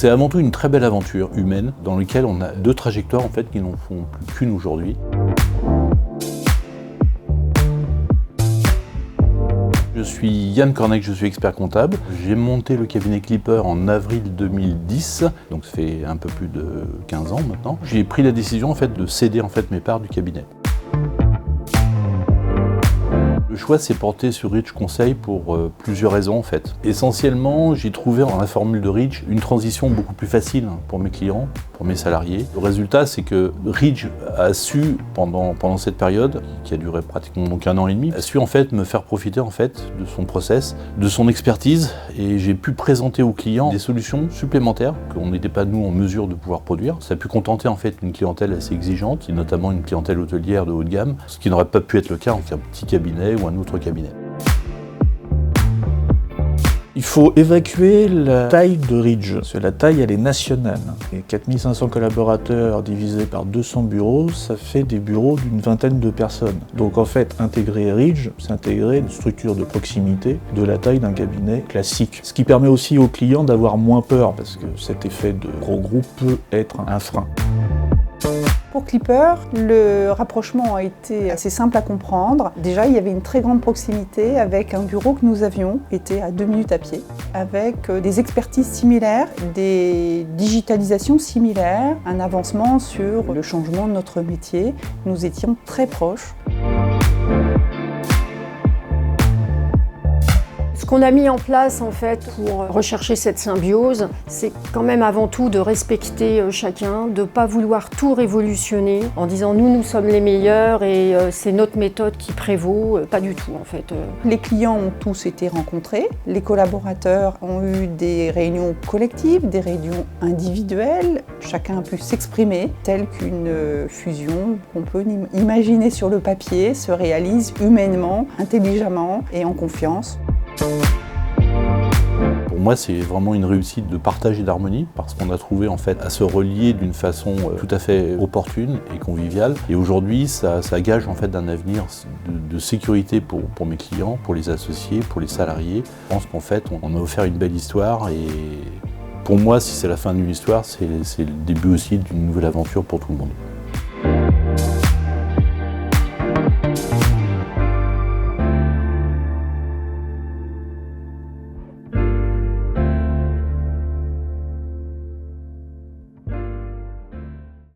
C'est avant tout une très belle aventure humaine dans laquelle on a deux trajectoires en fait qui n'en font plus qu'une aujourd'hui. Je suis Yann Cornec, je suis expert comptable. J'ai monté le cabinet Clipper en avril 2010, donc ça fait un peu plus de 15 ans maintenant. J'ai pris la décision en fait de céder en fait mes parts du cabinet. Le choix s'est porté sur Ridge Conseil pour plusieurs raisons en fait. Essentiellement, j'ai trouvé dans la formule de Ridge une transition beaucoup plus facile pour mes clients, pour mes salariés. Le résultat, c'est que Ridge a su, pendant cette période, qui a duré pratiquement donc 1 an et demi, a su en fait me faire profiter en fait de son process, de son expertise, et j'ai pu présenter aux clients des solutions supplémentaires qu'on n'était pas nous en mesure de pouvoir produire. Ça a pu contenter en fait une clientèle assez exigeante, et notamment une clientèle hôtelière de haut de gamme, ce qui n'aurait pas pu être le cas avec un petit cabinet ou un autre cabinet. Il faut évacuer la taille de Ridge, parce que la taille elle est nationale. Et 4500 collaborateurs divisés par 200 bureaux, ça fait des bureaux d'une vingtaine de personnes. Donc en fait, intégrer Ridge, c'est intégrer une structure de proximité de la taille d'un cabinet classique. Ce qui permet aussi aux clients d'avoir moins peur, parce que cet effet de gros groupe peut être un frein. Pour Clipper, le rapprochement a été assez simple à comprendre. Déjà, il y avait une très grande proximité avec un bureau que nous avions, était à 2 minutes à pied, avec des expertises similaires, des digitalisations similaires, un avancement sur le changement de notre métier. Nous étions très proches. Ce qu'on a mis en place en fait pour rechercher cette symbiose, c'est quand même avant tout de respecter chacun, de ne pas vouloir tout révolutionner en disant nous sommes les meilleurs et c'est notre méthode qui prévaut, pas du tout en fait. Les clients ont tous été rencontrés, les collaborateurs ont eu des réunions collectives, des réunions individuelles, chacun a pu s'exprimer, telle qu'une fusion qu'on peut imaginer sur le papier se réalise humainement, intelligemment et en confiance. Pour moi, c'est vraiment une réussite de partage et d'harmonie parce qu'on a trouvé en fait à se relier d'une façon tout à fait opportune et conviviale. Et aujourd'hui, ça gage en fait d'un avenir de sécurité pour mes clients, pour les associés, pour les salariés. Je pense qu'en fait, on a offert une belle histoire et pour moi, si c'est la fin d'une histoire, c'est le début aussi d'une nouvelle aventure pour tout le monde.